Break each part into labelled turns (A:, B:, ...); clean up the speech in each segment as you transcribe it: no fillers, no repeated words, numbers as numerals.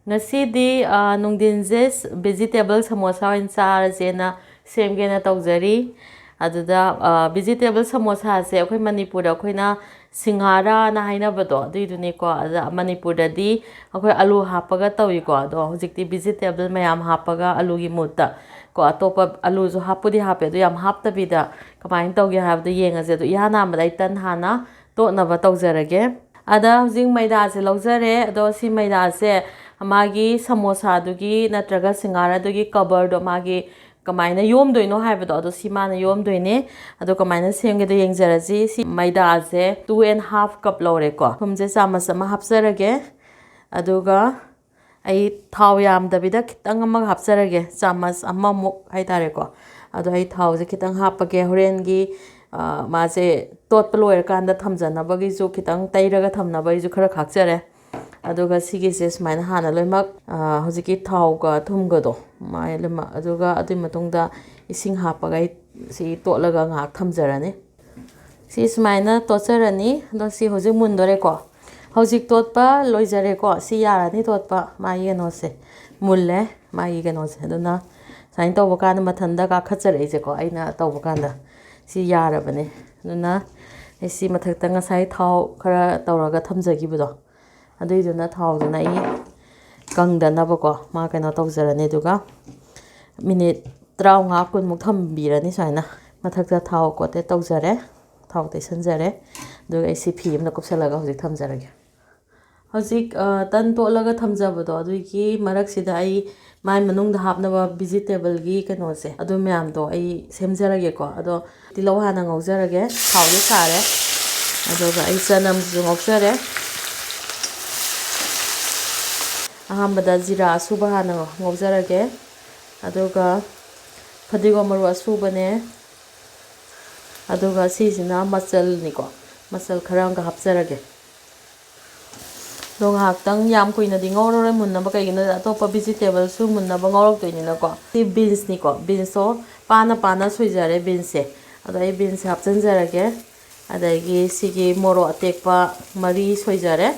A: Ngasi nungdinjes vegetable samosa in charasena semgena tawjari aduda vegetable samosa se akhoi Manipur da akhoi singhara na haina bado duiduni ko ada Manipur da di akhoi alu hapaga tawi ko do hojikti vegetable mayam hapaga alu gi mutta ko atopa alu jo hapudi hape do yam hapta bida kamain tawge habda yenga je do yana madai tan hana to na ba tawjarage ada hojing maida se lawjare do si maida se magi samosa dugi natraga singara dugi cover do magi kamaina yom doino haibado ado simana yom doine ado kamaina semge do yengjaraji si maida se 2.5 cup lore ko thumje chamas ama hapjarage aduga ai thau yam dabida kitang ama hapjarage chamas ama muk haitare ko ado ai thau je kitang hapage horengi maje tot ploer kanda thamjana bagi ju kitang tairaga thamna bai ju khara khakjare aduga sigi se smaina hana loimak hojiki thau ga thum ga do mai lema aduga adu matungda ising hapaga si totlaga ngak thamjarani si smaina tocharani do si hojik mundore ko hojik totpa loijare ko si yarani totpa mai no se mulle mai ga no se aduna sain to bakana mathanda ka khachare je ko aina to bakanda si yarabane aduna si mathakta nga sai thau khara tawraga thamjagi budo aduiduna thawduna I kangdanabako ma kaino tawjarani duga minute 35 kunmuk thambirani saina mathakta thaw kote tawjare thaw te sanjare duga isi phi amna kupsalaga hojik thamjarage hojik tan tolaga thamjabado adugi maraksida ai mai manungda hapnaba vegetable gi kaino se adu myam do ai semjarage ko ado tilaw hana ngawjarage thaw ge sare aduga ai chanam ju ngawjare ahambada Jeera asuba hana ngawjarage aduga phadigo maru asubane aduga sisina Machal niko Machal kharanga hapjarage dong haktang yam kuina di ngawrore munna ba kaigina atopa vegetable su munna ba ngawrok toinina ko si beans niko beans so pana soijare beans se adai beans hapjanjarage adagi sigi moro atekpa mari soijare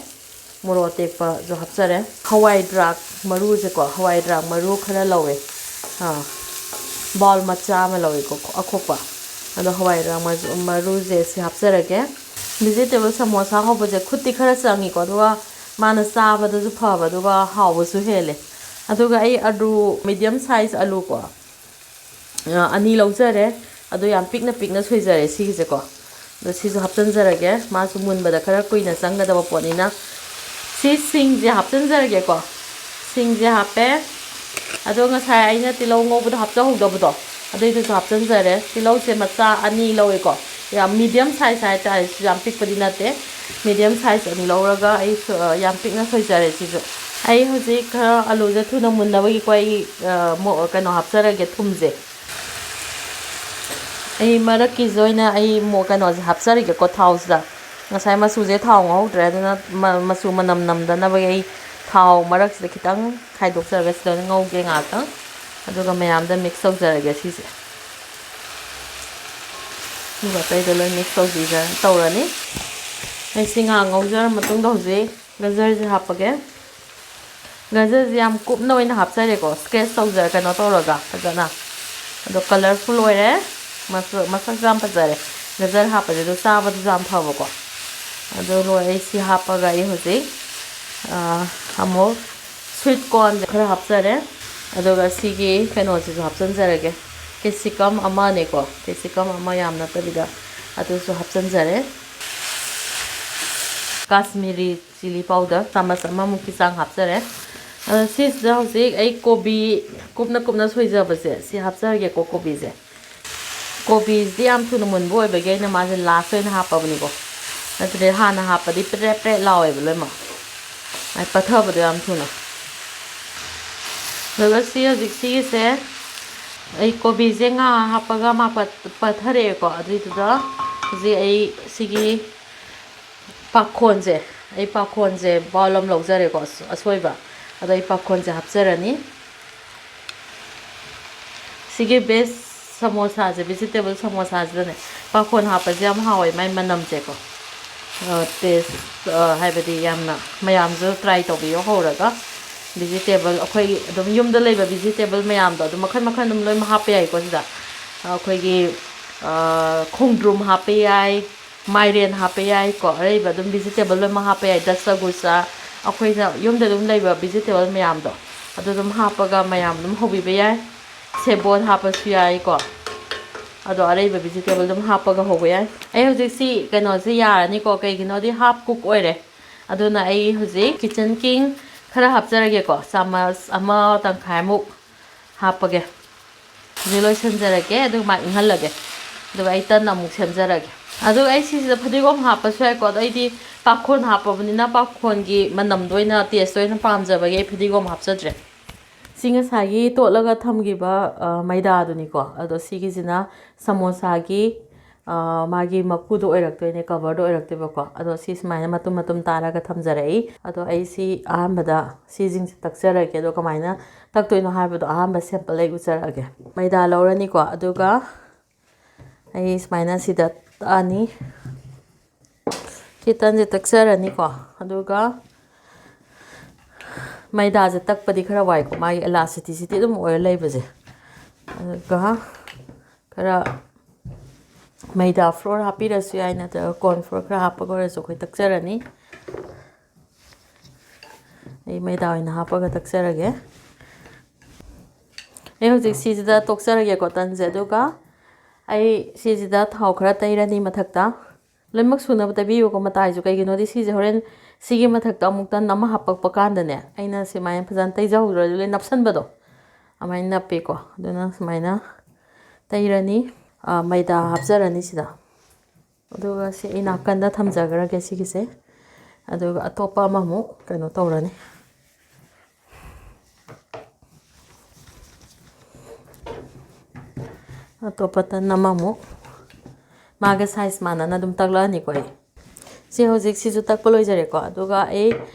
A: moro atekpa jo hapjare hawai drak maru je ko hawai drak maru khara lawe ball macha ma lawe ko akhokpa ado hawai drak maru je si hapjarage vegetable samosa hobo je khutti khara changi ko do mana saba da ju phaba duga hawa su hele aduga ai alu medium size alu ko ani lawjare adu yam pikna soijare si je ko do si ju hapjanjarage ma su mun bada khara kuina changa da ponina si sing je hapjanjarage ko sing je hape adu nga sai aina tilaw ngobu da hapja hogdabudo adu ju hapjanjare tilaw se macha ani lawe ko yam medium size ai ta yam pikpadi nate medium size ani lawraga ai yam pikna soijare si ju ai hoji khara alu je thuna munna bagi ko ai mo kano hapjarage thumje ai maraki joina ai mo kano je hapjarage ko thausa ngasai masu je thau ngawdre aduna masu manam namdana bagi ai thau marak se kitang khaidokjarage sidon ngawge ngaka aduga mayamda mix tawjarage si se nuga taida loi mix tawjija tawrani ai singa ngawjar matung da hoje gajar je hapage gajar je am kupna oina hapjare ko sketch tawjar kano tawraga fajana ado colorful oire masak jam pajare gajar hapade do saba do jam phaba ko ado lo ai si hapaga ai hoje amo sweet corn khara hapjare ado ga sigi kano je hapjanjarage capsicum ama ne ko capsicum ama yamna tabida ado so hapjanjare Kashmiri chili powder chamas ama muki sang hapjare sis da hoje ai kobi kupna soijabase si hapjarage ko kobi je kobi ji am thuna mun boy bage na ma je last oina hapabni ko atre hana hapadi pre lawe bolema ai pathabado am thuna daga si hoje si se ai kobi je nga hapaga ma pathare ko adrituda je ai sigi pakhonje ai pakhonje balom lawjare ko asoiba adai pakhonje hapjarani sigi base samosa je vegetable samosa je ne pakhon hapaje am hawai mai manam je ko taste haibadi yamna mayam jo try to bi horaga vegetable ꯑꯩꯈꯣꯏ ꯑꯗꯨꯝ ꯌꯨꯝꯗ ꯂꯩꯕ vegetable ꯃꯌꯥꯝꯗꯣ ꯑꯗꯨꯝ ꯃꯈꯜ ꯃꯈꯜ ꯑꯗꯨꯝ ꯂꯣꯏꯅ ꯍꯥꯞꯄ ꯌꯥꯏꯀꯣ ꯁꯤꯗ ꯑꯩꯈꯣꯏꯒꯤ ꯈꯣꯡꯗ꯭ꯔꯨꯝ ꯍꯥꯞꯄ ꯌꯥꯏ ꯃꯥꯏꯔꯦꯟ ꯍꯥꯞꯄ ꯌꯥꯏ ꯀꯣ ꯑꯔꯩꯕ ꯑꯗꯨꯝ vegetable ꯂꯣꯏꯅꯃꯛ ꯍꯥꯞꯄ ꯌꯥꯏ ꯗꯁꯀꯨꯁꯥ ꯑꯩꯈꯣꯏꯅ ꯌꯨꯝꯗ ꯑꯗꯨꯝ ꯂꯩꯕ vegetable ꯃꯌꯥꯝꯗꯣ ꯑꯗꯨ ꯑꯗꯨꯝ ꯍꯥꯞꯄꯒ ꯃꯌꯥꯝ ꯑꯗꯨꯝ ꯍꯧꯕꯤꯕ ꯌꯥꯏ ꯁꯦꯕꯣꯠ ꯍꯥꯞꯄꯁꯨ ꯌꯥꯏꯀꯣ ꯑꯗꯣ ꯑꯔꯩꯕ vegetable ꯑꯗꯨꯝ ꯍꯥꯞꯄꯒ ꯍꯧꯕ ꯌꯥꯏ ꯑꯩ ꯍꯧꯖꯤꯛꯁꯤ ꯀꯩꯅꯣꯁꯤ ꯌꯥꯔꯅꯤꯀꯣ ꯀꯩꯒꯤꯅꯣꯗꯤ ꯍꯥꯐ ꯀꯨꯛ ꯑꯣꯏꯔꯦ ꯑꯗꯨꯅ ꯑꯩ ꯍꯧꯖꯤꯛ ꯀꯤꯆꯟ ꯀꯤꯡ ꯈꯔ ꯍꯥꯞꯆꯔꯒꯦꯀꯣ ꯆꯥꯃꯁ ꯑꯃ ꯇꯪꯈꯥꯏꯃꯨꯛ ꯍꯥꯞꯄꯒꯦ ꯍꯧꯖꯤꯛ ꯂꯣꯏꯁꯤꯟꯖꯔꯒꯦ ꯑꯗꯨꯒ ꯃꯥ ꯏꯪꯍꯜꯂꯒꯦ ꯑꯗꯨꯒ ꯑꯩ ꯇꯟ ꯑꯃꯨꯛ ꯁꯦꯝꯖꯔꯒꯦ ꯑꯗꯨꯒ ꯑꯩ ꯁꯤꯁꯤꯗ ꯐꯗꯤꯒꯣꯝ ꯍꯥꯞꯄꯁꯨ ꯌꯥꯏꯀꯣ ꯑꯗꯣ ꯑꯩꯗꯤ ꯄꯥꯈꯣꯟ ꯍꯥꯞꯄꯕꯅꯤꯅ ꯄꯥꯈꯣꯟꯒꯤ ꯃꯅꯝꯗꯣ ꯑꯣꯏꯅ ꯇꯦꯁꯇ ꯑꯣꯏꯅ ꯄꯥꯝꯖꯕꯒꯤ ꯑꯩ ꯐꯗꯤꯒꯣꯝ ꯍꯥꯞꯆꯗ꯭ꯔꯦ ꯁꯤ ꯉꯁꯥꯏꯒꯤ ꯇꯣꯠꯂꯒ ꯊꯝꯈꯤꯕ ꯃꯩꯗꯥꯗꯨꯅꯤꯀꯣ ꯑꯗꯣ ꯁꯤꯒꯤꯁꯤꯅ ꯁꯃꯣꯁꯥꯒꯤ ꯃꯥꯒꯤ ꯃꯀꯨꯗꯣ ꯑꯣꯏꯔꯛꯇꯣꯏꯅꯦ ꯀꯕꯔꯗꯣ ꯑꯣꯏꯔꯛꯇꯣꯏꯕꯀꯣ ꯑꯗꯣ ꯁꯤ ꯁꯨꯃꯥꯏꯅ ꯃꯇꯨꯝ ꯃꯇꯨꯝ ꯇꯥꯔꯒ ꯊꯝꯖꯔꯛꯏ ꯑꯗꯣ ꯑꯩ ꯁꯤ ꯑꯍꯥꯟꯕꯗ ꯁꯤꯁꯤꯡꯁꯦ ꯇꯛꯆꯔꯒꯦ ꯑꯗꯣ ꯀꯃꯥꯏꯅ ꯇꯛꯇꯣꯏꯅꯣ ꯍꯥꯏꯕꯗꯣ ꯑꯍꯥꯟꯕ ꯁꯦꯝꯄꯜ ꯑꯩ ꯎꯠꯆꯔꯛꯑꯒꯦ ꯃꯩꯗꯥ ꯂꯧꯔꯅꯤꯀꯣ ꯑꯗꯨꯒ ꯑꯩ ꯁꯨꯃꯥꯏꯅ ꯁꯤꯗ ꯇꯛꯑꯅꯤ ꯈꯤꯇꯪꯁꯦ ꯇꯛꯆꯔꯅꯤꯀꯣ ꯑꯗꯨꯒ ꯃꯩꯗꯥꯁꯦ ꯇꯛꯄꯗꯤ ꯈꯔ ꯋꯥꯏꯀꯣ ꯃꯥꯒꯤ ꯑꯦꯂꯥꯁꯇꯤꯁꯤꯇꯤ ꯑꯗꯨꯝ ꯑꯣꯏꯔ ꯂꯩꯕꯁꯦ ꯑꯗꯨꯒ ꯈꯔ ꯃꯩꯗꯥ ꯐ꯭ꯂꯣꯔ ꯍꯥꯞꯄꯤꯔꯁꯨ ꯌꯥꯏ ꯅꯠꯇ꯭ꯔꯒ ꯀꯣꯔꯟ ꯐ꯭ꯂꯣꯔ ꯈꯔ ꯍꯥꯞꯄꯒ ꯑꯣꯏꯔꯁꯨ ꯑꯩꯈꯣꯏ ꯇꯛꯆꯔꯅꯤ ꯑꯩ ꯃꯩꯗꯥ ꯑꯣꯏꯅ ꯍꯥꯞꯄꯒ ꯇꯛꯆꯔꯒꯦ ꯑꯩ ꯍꯧꯖꯤꯛ ꯁꯤꯁꯤꯗ ꯇꯣꯛꯆꯔꯒꯦꯀꯣ ꯇꯟꯁꯦ ꯑꯗꯨꯒ ꯑꯩ ꯁꯤꯁꯤꯗ ꯊꯥꯎ ꯈꯔ ꯇꯩꯔꯅꯤ ꯃꯊꯛꯇ ꯂꯣꯏꯅꯃꯛ ꯁꯨꯅꯕ ꯇꯩꯕꯤꯌꯨꯀꯣ ꯃꯇꯥꯏꯁꯨ ꯀꯩꯒꯤꯅꯣꯗꯤ ꯁꯤꯁꯦ ꯍꯣꯔꯦꯟ ꯁꯤꯒꯤ ꯃꯊꯛꯇ ꯑꯃꯨꯛ ꯇꯟ ꯑꯃ ꯍꯥꯞꯄꯛꯄ ꯀꯥꯟꯗꯅꯦ ꯑꯩꯅ ꯁꯨꯃꯥꯏꯅ ꯐꯖꯅ ꯇꯩꯖꯍꯧꯗ꯭ꯔꯗꯤ ꯂꯣꯏ ꯅꯞꯁꯟꯕꯗꯣ ꯑꯗꯨꯃꯥꯏꯅ ꯅꯞꯄꯦꯀꯣ ꯑꯗꯨꯅ ꯁꯨꯃꯥꯏꯅ ꯇꯩꯔꯅꯤ ꯃꯩꯗꯥ ꯍꯥꯞꯆꯔꯅꯤ ꯁꯤꯗ ꯑꯗꯨꯒ ꯁꯤ ꯑꯩ ꯅꯥꯀꯟꯗ ꯊꯝꯖꯈ꯭ꯔꯒꯦ ꯁꯤꯒꯤꯁꯦ ꯑꯗꯨꯒ ꯑꯇꯣꯞꯄ ꯑꯃꯃꯨꯛ ꯀꯩꯅꯣ ꯇꯧꯔꯅꯤ ꯑꯇꯣꯞꯄ ꯇꯟ ꯑꯃꯃꯨꯛ ꯃꯥꯒ ꯁꯥꯏꯖ ꯃꯥꯟꯅꯅ ꯑꯗꯨꯝ ꯇꯛꯂꯛꯑꯅꯤꯀꯣ ꯑꯩ ꯁꯤ ꯍꯧꯖꯤꯛ ꯁꯤꯁꯨ ꯇꯛꯄ ꯂꯣꯏꯖꯔꯦꯀꯣ ꯑꯗꯨꯒ ꯑꯩ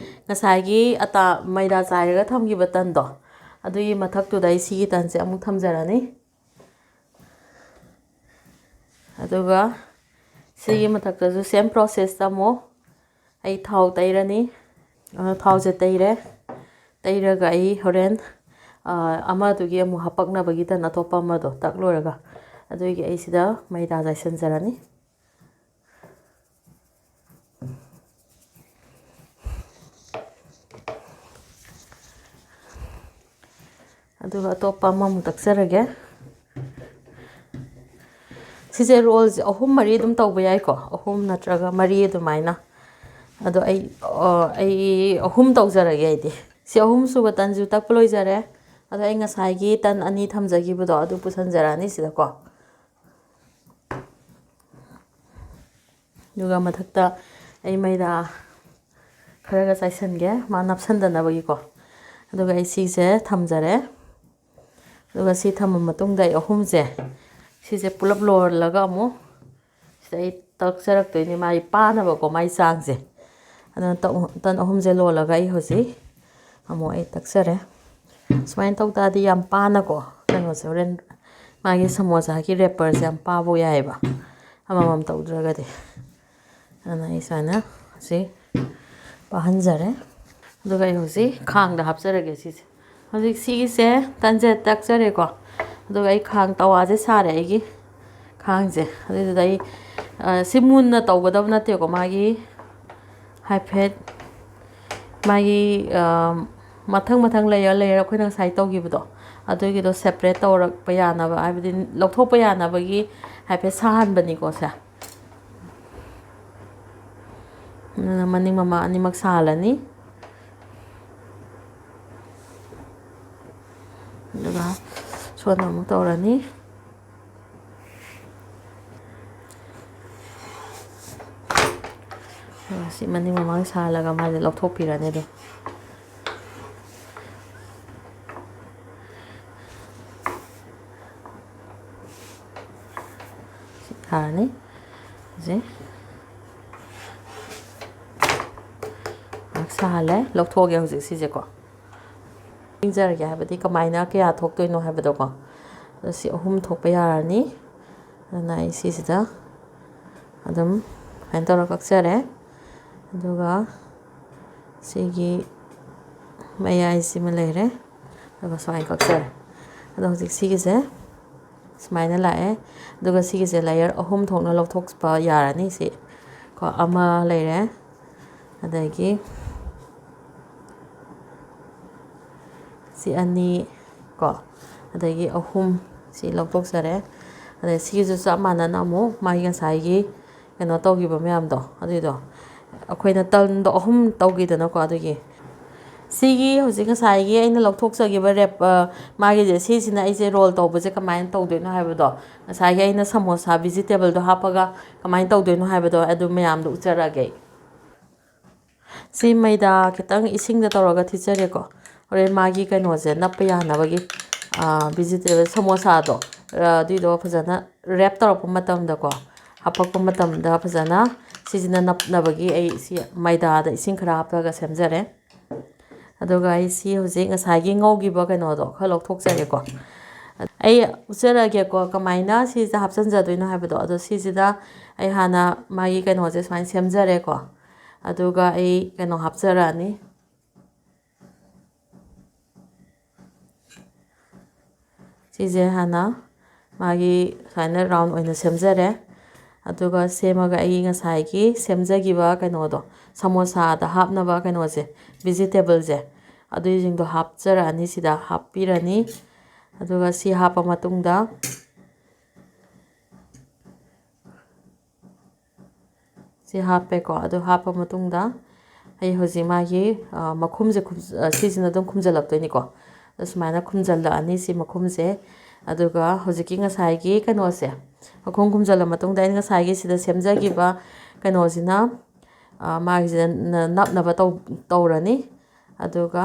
A: ꯉꯁꯥꯏꯒꯤ ꯃꯩꯗꯥ ꯆꯥꯏꯔꯒ ꯊꯝꯈꯤꯕ ꯇꯟꯗꯣ ꯑꯗꯨꯒꯤ ꯃꯊꯛꯇꯨꯗ ꯑꯩ ꯁꯤꯒꯤ ꯇꯟꯁꯦ ꯑꯃꯨꯛ ꯊꯝꯖꯔꯅꯤ ꯑꯗꯨꯒ ꯁꯤꯒꯤ ꯃꯊꯛꯇꯁꯨ ꯁꯦꯝ ꯄ꯭ꯔꯣꯁꯦꯁꯇ ꯑꯃꯨꯛ ꯑꯩ ꯊꯥꯎ ꯇꯩꯔꯅꯤ ꯊꯥꯎꯁꯦ ꯇꯩꯔꯒ ꯑꯩ ꯍꯣꯔꯦꯟ ꯑꯃꯗꯨꯒꯤ ꯑꯃꯨꯛ ꯍꯥꯄꯛꯅꯕꯒꯤ ꯇꯟ ꯑꯇꯣꯞꯄ ꯑꯃꯗꯣ ꯇꯛ ꯂꯣꯏꯔꯒ ꯑꯗꯨꯒꯤ ꯑꯩ ꯁꯤꯗ ꯃꯩꯗꯥ ꯆꯥꯏꯁꯤꯟꯖꯔꯅꯤ ꯑꯗꯨꯒ ꯑꯇꯣꯞꯄ ꯑꯃꯃꯨꯛ ꯇꯛꯆꯔꯒꯦ ꯁꯤꯁꯦ ꯔꯣꯜꯁꯦ ꯑꯍꯨꯝ ꯃꯔꯤ ꯑꯗꯨꯝ ꯇꯧꯕ ꯌꯥꯏꯀꯣ ꯑꯍꯨꯝ ꯅꯠꯇ꯭ꯔꯒ ꯃꯔꯤ ꯑꯗꯨꯃꯥꯏꯅ ꯑꯗꯣ ꯑꯩ ꯑꯍꯨꯝ ꯇꯧꯖꯔꯒꯦ ꯑꯩꯗꯤ ꯁꯤ ꯑꯍꯨꯝ ꯁꯨꯕ ꯇꯟꯁꯨ ꯇꯛꯄ ꯂꯣꯏꯖꯔꯦ ꯑꯗꯣ ꯑꯩ ꯉꯁꯥꯏꯒꯤ ꯇꯟ ꯑꯅꯤ ꯊꯝꯖꯈꯤꯕꯗꯣ ꯑꯗꯨ ꯄꯨꯁꯟꯖꯔꯛꯑꯅꯤ ꯁꯤꯗꯀꯣ ꯑꯗꯨꯒ ꯃꯊꯛꯇ ꯑꯩ ꯃꯩꯗꯥ ꯈꯔꯒ ꯆꯥꯏꯁꯤꯟꯒꯦ ꯃꯥ ꯅꯞꯁꯟꯗꯅꯕꯒꯤꯀꯣ ꯑꯗꯨꯒ ꯑꯩ ꯁꯤꯁꯦ ꯊꯝꯖꯔꯦ ꯑꯗꯨꯒ ꯁꯤ ꯊꯝꯃ ꯃꯇꯨꯡꯗ ꯑꯩ ꯑꯍꯨꯝꯁꯦ ꯁꯤꯁꯦ ꯄꯨꯂꯞ ꯂꯣꯜꯂꯒ ꯑꯃꯨꯛ ꯁꯤꯗ ꯑꯩ ꯇꯛꯆꯔꯛꯇꯣꯏꯅꯤ ꯃꯥꯒꯤ ꯄꯥꯅꯕꯀꯣ ꯃꯥꯒꯤ ꯆꯥꯡꯁꯦ ꯑꯗꯨꯅ ꯇꯟ ꯑꯍꯨꯝꯁꯦ ꯂꯣꯜꯂꯒ ꯑꯩ ꯍꯧꯖꯤꯛ ꯑꯃꯨꯛ ꯑꯩ ꯇꯛꯆꯔꯦ ꯁꯨꯃꯥꯏꯅ ꯇꯧ ꯇꯥꯔꯗꯤ ꯌꯥꯝ ꯄꯥꯅꯀꯣ ꯀꯩꯅꯣꯁꯦ ꯍꯣꯔꯦꯟ ꯃꯥꯒꯤ ꯁꯃꯣꯁꯥꯒꯤ ꯔꯦꯄꯔꯁꯦ ꯌꯥꯝ ꯄꯥꯕ ꯌꯥꯏꯑꯕ ꯑꯃꯃꯝ ꯇꯧꯗ꯭ꯔꯒꯗꯤ ꯑꯗꯨꯅ ꯑꯩ ꯁꯨꯃꯥꯏꯅ ꯍꯧꯖꯤꯛ ꯄꯥꯍꯟꯖꯔꯦ ꯑꯗꯨꯒ ꯑꯩ ꯍꯧꯖꯤꯛ ꯈꯥꯡꯗ ꯍꯥꯞꯆꯔꯒꯦ ꯁꯤꯁꯦ ꯍꯧꯖꯤꯛ ꯁꯤꯒꯤꯁꯦ ꯇꯟꯁꯦ ꯇꯛꯆꯔꯦꯀꯣ ꯑꯗꯨꯒ ꯑꯩ ꯇꯋꯥꯁꯦ ꯁꯥꯔꯦ ꯑꯩꯒꯤ ꯈꯥꯡꯁꯦ ꯑꯗꯨꯏꯗꯨꯗ ꯑꯩ ꯁꯤ ꯃꯨꯟꯅ ꯇꯧꯒꯗꯕ ꯅꯠꯇꯦꯀꯣ ꯃꯥꯒꯤ ꯍꯥꯏꯐꯦꯠ ꯃꯥꯒꯤ ꯃꯊꯪ ꯃꯊꯪ ꯂꯩꯌꯔ ꯑꯩꯈꯣꯏꯅ ꯉꯁꯥꯏ ꯇꯧꯈꯤꯕꯗꯣ ꯑꯗꯨꯒꯤꯗꯣ ꯁꯦꯄꯔꯦꯠ ꯇꯧꯔꯛꯄ ꯌꯥꯅꯕ ꯍꯥꯏꯕꯗꯤ ꯂꯧꯊꯣꯛꯄ ꯌꯥꯅꯕꯒꯤ ꯍꯥꯏꯐꯦꯠ ꯁꯥꯍꯟꯕꯅꯤꯀꯣ ꯁꯦ ꯑꯗꯨꯅ ꯃꯅꯤꯡ ꯃꯃꯥꯡ ꯑꯅꯤꯃꯛ ꯁꯥꯍꯜꯂꯅꯤ ꯑꯗꯨꯒ ꯁꯣꯟꯗ ꯑꯃꯨꯛ ꯇꯧꯔꯅꯤ ꯁꯤ ꯃꯅꯤꯡ ꯃꯃꯥꯡ ꯁꯥꯍꯜꯂꯒ ꯃꯥꯁꯦ ꯂꯧꯊꯣꯛꯄꯤꯔꯅꯤ ꯑꯗꯨꯝ ꯊꯥꯔꯅꯤ ꯍꯧꯖꯤꯛ ꯁꯥꯍꯜꯂꯦ ꯂꯧꯊꯣꯛꯑꯒꯦ ꯍꯧꯖꯤꯛ ꯁꯤꯁꯦꯀꯣ ꯌꯦꯡꯖꯔꯒꯦ ꯍꯥꯏꯕꯗꯤ ꯀꯃꯥꯏꯅ ꯀꯌꯥ ꯊꯣꯛꯇꯣꯏꯅꯣ ꯍꯥꯏꯕꯗꯣꯀꯣ ꯑꯗꯣ ꯁꯤ ꯑꯍꯨꯝ ꯊꯣꯛꯄ ꯌꯥꯔꯅꯤ ꯑꯗꯨꯅ ꯑꯩ ꯁꯤꯁꯤꯗ ꯑꯗꯨꯝ ꯁꯨꯃꯥꯏꯅ ꯇꯧꯔ ꯀꯛꯆꯔꯦ ꯑꯗꯨꯒ ꯁꯤꯒꯤ ꯃꯌꯥꯏꯁꯤꯃ ꯂꯩꯔꯦ ꯑꯗꯨꯒ ꯁꯨꯃꯥꯏꯅ ꯀꯛꯆꯔꯦ ꯑꯗꯣ ꯍꯧꯖꯤꯛ ꯁꯤꯒꯤꯁꯦ ꯁꯨꯃꯥꯏꯅ ꯂꯥꯛꯑꯦ ꯑꯗꯨꯒ ꯁꯤꯒꯤꯁꯦ ꯂꯦꯌꯔ 3 ꯊꯣꯛꯅ ꯂꯧꯊꯣꯛꯄ ꯌꯥꯔꯅꯤ ꯁꯤ ꯀꯣ ꯑꯃ ꯂꯩꯔꯦ ꯑꯗꯒꯤ ꯁꯤ 2 ꯀꯣ ꯑꯗꯒꯤ 3 ꯁꯤ ꯂꯧꯊꯣꯛꯆꯔꯦ ꯑꯗꯩ ꯁꯤꯒꯤꯁꯨ ꯆꯞ ꯃꯥꯟꯅꯅ ꯑꯃꯨꯛ ꯃꯥꯒꯤ ꯉꯁꯥꯏꯒꯤ ꯀꯩꯅꯣ ꯇꯧꯈꯤꯕ ꯃꯌꯥꯝꯗꯣ ꯑꯗꯨꯏꯗꯣ ꯑꯩꯈꯣꯏꯅ ꯇꯔꯟꯗꯣ 3 ꯇꯧꯈꯤꯗꯅꯀꯣ ꯑꯗꯨꯒꯤ ꯁꯤꯒꯤ ꯍꯧꯖꯤꯛ ꯉꯁꯥꯏꯒꯤ ꯑꯩꯅ ꯂꯧꯊꯣꯛꯆꯈꯤꯕ ꯃꯥꯒꯤꯁꯦ ꯁꯤꯁꯤꯅ ꯑꯩꯁꯦ ꯔꯣꯜ ꯇꯧꯕꯁꯦ ꯀꯃꯥꯏꯅ ꯇꯧꯗꯣꯏꯅꯣ ꯍꯥꯏꯕꯗꯣ ꯉꯁꯥꯏꯒꯤ ꯑꯩꯅ ꯁꯃꯣꯁꯥ ꯚꯤꯖꯤꯇꯦꯕꯜꯗꯣ ꯍꯥꯞꯄꯒ ꯀꯃꯥꯏꯅ ꯇꯧꯗꯣꯏꯅꯣ ꯍꯥꯏꯕꯗꯣ ꯑꯗꯨ ꯃꯌꯥꯝꯗꯣ ꯎꯠꯆꯔꯛꯑꯒꯦ ꯁꯤ ꯃꯩꯗꯥ ꯈꯤꯇꯪ ꯏꯁꯤꯡꯗ ꯇꯧꯔꯒ ꯊꯤꯠꯆꯔꯦꯀꯣ ꯍꯣꯔꯦꯟ ꯃꯥꯒꯤ ꯀꯩꯅꯣꯁꯦ ꯅꯞꯄ ꯌꯥꯅꯕꯒꯤ ꯚꯤꯖꯤꯇꯦꯕꯜ ꯁꯃꯣꯁꯥꯗꯣ ꯑꯗꯨꯏꯗꯣ ꯐꯖꯅ ꯔꯦꯞ ꯇꯧꯔꯛꯄ ꯃꯇꯝꯗꯀꯣ ꯍꯥꯄꯛꯄ ꯃꯇꯝꯗ ꯐꯖꯅ ꯁꯤꯁꯤꯅ ꯅꯞꯅꯕꯒꯤ ꯑꯩ ꯁꯤ ꯃꯩꯗꯥꯗ ꯏꯁꯤꯡ ꯈꯔ ꯍꯥꯞꯄꯒ ꯁꯦꯝꯖꯔꯦ ꯑꯗꯨꯒ ꯑꯩ ꯁꯤ ꯍꯧꯖꯤꯛ ꯉꯁꯥꯏꯒꯤ ꯉꯧꯈꯤꯕ ꯀꯩꯅꯣꯗꯣ ꯈꯔ ꯂꯧꯊꯣꯛꯆꯒꯦꯀꯣ ꯑꯩ ꯎꯠꯆꯔꯛꯑꯒꯦꯀꯣ ꯀꯃꯥꯏꯅ ꯁꯤꯁꯤꯗ ꯍꯥꯞꯆꯤꯟꯖꯗꯣꯏꯅꯣ ꯍꯥꯏꯕꯗꯣ ꯑꯗꯣ ꯁꯤꯁꯤꯗ ꯑꯩ ꯍꯥꯟꯅ ꯃꯥꯒꯤ ꯀꯩꯅꯣꯁꯦ ꯁꯨꯃꯥꯏꯅ ꯁꯦꯝꯖꯔꯦꯀꯣ ꯑꯗꯨꯒ ꯑꯩ ꯀꯩꯅꯣ ꯍꯥꯞꯆꯔꯛꯑꯅꯤ ꯁꯤꯁꯦ ꯍꯥꯟꯅ ꯃꯥꯒꯤ ꯁꯨꯃꯥꯏꯅ ꯔꯥꯎꯟ ꯑꯣꯏꯅ ꯁꯦꯝꯖꯔꯦ ꯑꯗꯨꯒ ꯁꯦꯝꯃꯒ ꯑꯩ ꯉꯁꯥꯏꯒꯤ ꯁꯦꯝꯖꯈꯤꯕ ꯀꯩꯅꯣꯗꯣ ꯁꯃꯣꯁꯥꯗ ꯍꯥꯞꯅꯕ ꯀꯩꯅꯣꯁꯦ ꯚꯤꯖꯤꯇꯦꯕꯜꯁꯦ ꯑꯗꯨꯏꯁꯤꯡꯗꯣ ꯍꯥꯞꯆꯔꯛꯑꯅꯤ ꯁꯤꯗ ꯍꯥꯞꯄꯤꯔꯅꯤ ꯑꯗꯨꯒ ꯁꯤ ꯍꯥꯞꯄ ꯃꯇꯨꯡꯗ ꯁꯤ ꯍꯥꯞꯄꯦꯀꯣ ꯑꯗꯨ ꯍꯥꯞꯄ ꯃꯇꯨꯡꯗ ꯑꯩ ꯍꯧꯖꯤꯛ ꯃꯥꯒꯤ ꯃꯈꯨꯝꯁꯦ ꯁꯤꯁꯤꯅ ꯑꯗꯨꯝ ꯈꯨꯝꯖꯤꯜꯂꯛꯇꯣꯏꯅꯤꯀோ ꯑꯗ ꯁꯨꯃꯥꯏꯅ ꯈꯨꯝꯖꯤꯜꯂꯛꯑꯅꯤ ꯁꯤ ꯃꯈꯨꯝꯁꯦ ꯑꯗꯨꯒ ꯍꯧꯖꯤꯛꯀꯤ ꯉꯁꯥꯏꯒꯤ ꯀꯩꯅꯣꯁꯦ ꯃꯈꯨꯝ ꯈꯨꯝꯖꯤꯜꯂ ꯃꯇꯨꯡꯗ ꯑꯩꯅ ꯉꯁꯥꯏꯒꯤ ꯁꯤꯗ ꯁꯦꯝꯖꯈꯤꯕ ꯀꯩꯅꯣꯁꯤꯅ ꯃꯥꯒꯤꯁꯤꯗ ꯅꯞꯅꯕ ꯇꯧꯔꯅꯤ ꯑꯗꯨꯒ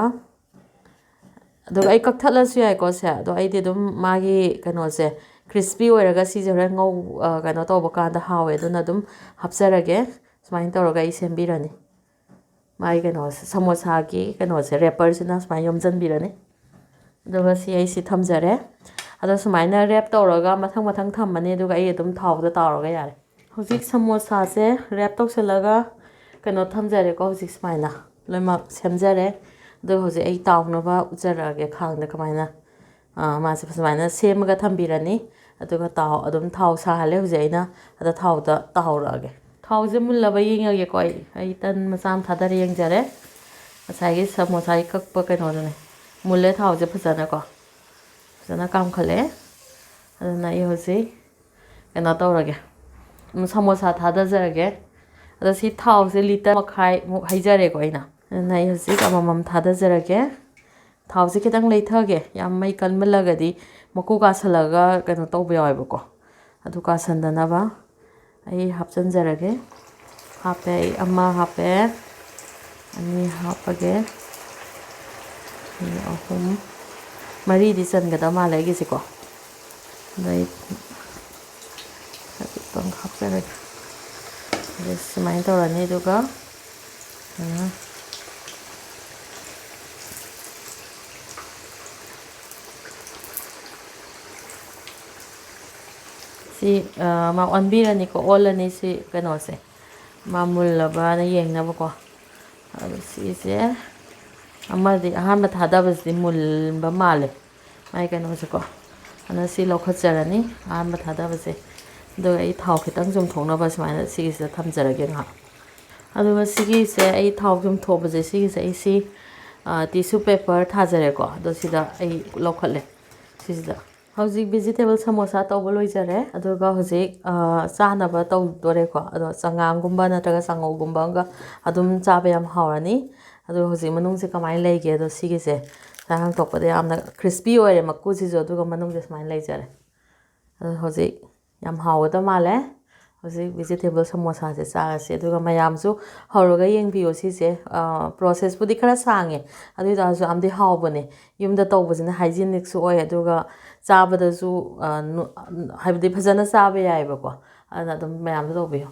A: ꯑꯩ ꯀꯛꯊꯠꯂꯁꯨ ꯌꯥꯏꯀꯣ ꯁꯦ ꯑꯗꯣ ꯑꯩꯗꯤ ꯑꯗꯨꯝ ꯃꯥꯒꯤ ꯀꯩꯅꯣꯁꯦ ꯀ꯭ꯔꯤꯁꯄꯤ ꯑꯣꯏꯔꯒ ꯁꯤꯁꯦ ꯍꯣꯔꯦꯟ ꯀꯩꯅꯣ ꯇꯧꯕ ꯀꯥꯟꯗ ꯍꯥꯎꯋꯦ ꯑꯗꯨꯅ ꯑꯗꯨꯝ ꯍꯥꯞꯆꯔꯒꯦ ꯁꯨꯃꯥꯏꯅ ꯇꯧꯔꯒ ꯑꯩ ꯁꯦꯝꯕꯤꯔꯅꯤ ꯃꯥꯒꯤ ꯀꯩꯅꯣꯁꯦ ꯁꯃꯣꯁꯥꯒꯤ ꯀꯩꯅꯣꯁꯦ ꯔꯦꯄꯔꯁꯤꯅ ꯁꯨꯃꯥꯏꯅ ꯌꯣꯝꯁꯤꯟꯕꯤꯔꯅꯤ ꯑꯗꯨꯒ ꯁꯤ ꯑꯩ ꯁꯤ ꯊꯝꯖꯔꯦ ꯑꯗꯣ ꯁꯨꯃꯥꯏꯅ ꯔꯦꯞ ꯇꯧꯔꯒ ꯃꯊꯪ ꯃꯊꯪ ꯊꯝꯃꯅꯤ ꯑꯗꯨꯒ ꯑꯩ ꯑꯗꯨꯝ ꯊꯥꯎꯗ ꯇꯥꯎꯔꯒ ꯌꯥꯔꯦ ꯍꯧꯖꯤꯛ ꯁꯃꯣꯁꯥꯁꯦ ꯔꯦꯞ ꯇꯧꯁꯤꯜꯂꯒ ꯀꯩꯅꯣ ꯊꯝꯖꯔꯦꯀꯣ ꯍꯧꯖꯤꯛ ꯁꯨꯃꯥꯏꯅ ꯂꯣꯏꯅꯃꯛ ꯁꯦꯝꯖꯔꯦ ꯑꯗꯨꯒ ꯍꯧꯖꯤꯛ ꯑꯩ ꯇꯥꯎꯅꯕ ꯎꯠꯆꯔꯛꯑꯒꯦ ꯈꯥꯡꯗ ꯀꯃꯥꯏꯅ ꯃꯥꯁꯦ ꯁꯨꯃꯥꯏꯅ ꯁꯦꯝꯃꯒ ꯊꯝꯕꯤꯔꯅꯤ ꯑꯗꯨꯒ ꯑꯗꯨꯝ ꯊꯥꯎ ꯁꯥꯍꯜꯂꯦ ꯍꯧꯖꯤꯛ ꯑꯩꯅ ꯑꯗ ꯊꯥꯎꯗ ꯇꯥꯍꯧꯔꯛꯑꯒꯦ ꯊꯥꯎꯁꯦ ꯃꯨꯜꯂꯕ ꯌꯦꯡꯉꯒꯦꯀꯣ ꯑꯩ ꯇꯟ ꯃꯆꯥ ꯑꯃ ꯊꯥꯗꯔ ꯌꯦꯡꯖꯔꯦ ꯉꯁꯥꯏꯒꯤ ꯁꯃꯣꯁꯥꯒꯤ ꯀꯛꯄ ꯀꯩꯅꯣꯗꯨꯅꯦ ꯃꯨꯜꯂꯦ ꯊꯥꯎꯁꯦ ꯐꯖꯅꯀꯣ ꯐꯖꯅ ꯀꯥꯝꯈꯠꯂꯛꯑꯦ ꯑꯗꯨꯅ ꯑꯩ ꯍꯧꯖꯤꯛ ꯀꯩꯅꯣ ꯇꯧꯔꯒꯦ ꯁꯃꯣꯁꯥ ꯊꯥꯗꯖꯔꯒꯦ ꯑꯗꯣ ꯁꯤ ꯊꯥꯎꯁꯦ ꯂꯤꯇꯔ ꯃꯈꯥꯏꯃꯨꯛ ꯍꯩꯖꯔꯦꯀꯣ ꯑꯩꯅ ꯑꯗꯨꯅ ꯑꯩ ꯍꯧꯖꯤꯛ ꯑꯃꯃꯝ ꯊꯥꯗꯖꯔꯒꯦ ꯊꯥꯎꯁꯦ ꯈꯤꯇꯪ ꯂꯩꯊꯒꯦ ꯌꯥꯝ ꯃꯩ ꯀꯟꯃꯜꯂꯒꯗꯤ ꯃꯀꯨ ꯀꯥꯁꯜꯂꯒ ꯀꯩꯅꯣ ꯇꯧꯕ ꯌꯥꯎꯋꯦꯕꯀꯣ ꯑꯗꯨ ꯀꯥꯁꯟꯗꯅꯕ ꯑꯩ ꯍꯥꯞꯆꯤꯟꯖꯔꯒꯦ ꯍꯥꯞꯄꯦ ꯑꯩ 1 ꯍꯥꯞꯄꯦ 2 ꯍꯥꯞꯄꯒꯦ 3 4ꯗꯤ ꯆꯟꯒꯗꯕ ꯃꯥꯜꯂꯦ ꯑꯩꯒꯤꯁꯦꯀꯣ ꯑꯗꯩ ꯈꯤꯇꯪ ꯍꯥꯞꯆꯔꯒꯦ ꯑꯗꯩ ꯁꯨꯃꯥꯏꯅ ꯇꯧꯔꯅꯤ ꯑꯗꯨꯒ ꯁꯤ ꯃꯥ ꯑꯣꯟꯕꯤꯔꯅꯤꯀꯣ ꯑꯣꯜꯂꯅꯤ ꯁꯤ ꯀꯩꯅꯣꯁꯦ ꯃꯥ ꯃꯨꯜꯂꯕꯅ ꯌꯦꯡꯅꯕꯀꯣ ꯑꯗꯣ ꯁꯤꯁꯦ ꯑꯃꯗꯤ ꯑꯍꯥꯟꯕ ꯊꯥꯗꯕꯁꯤꯗꯤ ꯃꯨꯟꯕ ꯃꯥꯜꯂꯦ ꯃꯥꯏ ꯀꯩꯅꯣꯁꯦꯀꯣ ꯑꯗꯨꯅ ꯁꯤ ꯂꯧꯈꯠꯆꯔꯅꯤ ꯑꯍꯥꯟꯕ ꯊꯥꯗꯕꯁꯦ ꯑꯗꯨꯒ ꯑꯩ ꯊꯥꯎ ꯈꯤꯇꯪ ꯆꯨꯝꯊꯣꯛꯅꯕ ꯁꯨꯃꯥꯏꯅ ꯁꯤꯒꯤꯁꯤꯗ ꯊꯝꯖꯔꯒꯦ ꯉꯥꯏꯍꯥꯛ ꯑꯗꯨꯒ ꯁꯤꯒꯤꯁꯦ ꯑꯩ ꯊꯥꯎ ꯆꯨꯝꯊꯣꯛꯄꯁꯦ ꯁꯤꯒꯤꯁꯦ ꯑꯩ ꯇꯤꯁꯨ ꯄꯦꯄꯔ ꯊꯥꯖꯔꯦꯀꯣ ꯑꯗꯣ ꯁꯤꯗ ꯑꯩ ꯂꯧꯈꯠꯂꯦ ꯁꯤꯁꯤꯗ ꯍꯧꯖꯤꯛ ꯚꯤꯖꯤꯇꯦꯕꯜ ꯁꯃꯣꯁꯥ ꯇꯧꯕ ꯂꯣꯏꯖꯔꯦ ꯑꯗꯨꯒ ꯍꯧꯖꯤꯛ ꯆꯥꯅꯕ ꯇꯧꯗꯣꯔꯦꯀꯣ ꯑꯗꯣ ꯆꯉꯥꯡꯒꯨꯝꯕ ꯅꯠꯇ꯭ꯔꯒ ꯆꯥꯉꯧꯒꯨꯝꯕ ꯑꯃꯒ ꯑꯗꯨꯝ ꯆꯥꯕ ꯌꯥꯝ ꯍꯥꯎꯔꯅꯤ ꯑꯗꯨꯒ ꯍꯧꯖꯤꯛ ꯃꯅꯨꯡꯁꯦ ꯀꯃꯥꯏꯅ ꯂꯩꯒꯦ ꯑꯗꯣ ꯁꯤꯒꯤꯁꯦ ꯍꯥꯡꯇꯣꯛꯄꯗ ꯌꯥꯝꯅ ꯀ꯭ꯔꯤꯁꯄꯤ ꯑꯣꯏꯔꯦ ꯃꯀꯨꯁꯤꯁꯨ ꯑꯗꯨꯒ ꯃꯅꯨꯡꯁꯦ ꯁꯨꯃꯥꯏꯅ ꯂꯩꯖꯔꯦ ꯑꯗꯣ ꯍꯧꯖꯤꯛ ꯌꯥꯝ ꯍꯥꯎꯒꯗꯕ ꯃꯥꯜꯂꯦ ꯍꯧꯖꯤꯛ ꯚꯤꯖꯤꯇꯦꯕꯜ ꯁꯃꯣꯁꯥꯁꯦ ꯆꯥꯔꯁꯤ ꯑꯗꯨꯒ ꯃꯌꯥꯝꯁꯨ ꯍꯧꯔꯒ ꯌꯦꯡꯕꯤꯌꯣ ꯁꯤꯁꯦ ꯄ꯭ꯔꯣꯁꯦꯁꯄꯨꯗꯤ ꯈꯔ ꯁꯥꯡꯉꯦ ꯑꯗꯨ ꯑꯣꯏꯇꯥꯔꯁꯨ ꯌꯥꯝꯗꯤ ꯍꯥꯎꯕꯅꯦ ꯌꯨꯝꯗ ꯇꯧꯕꯁꯤꯅ ꯍꯥꯏꯖꯤꯅꯤꯛꯁꯨ ꯑꯣꯏ ꯑꯗꯨꯒ ꯆꯥꯕꯗꯁꯨ ꯍꯥꯏꯕꯗꯤ ꯐꯖꯅ ꯆꯥꯕ ꯌꯥꯏꯑꯕꯀꯣ ꯑꯗꯨꯅ ꯑꯗꯨꯝ ꯃꯌꯥꯝꯁꯨ ꯇꯧꯕꯤꯌꯣ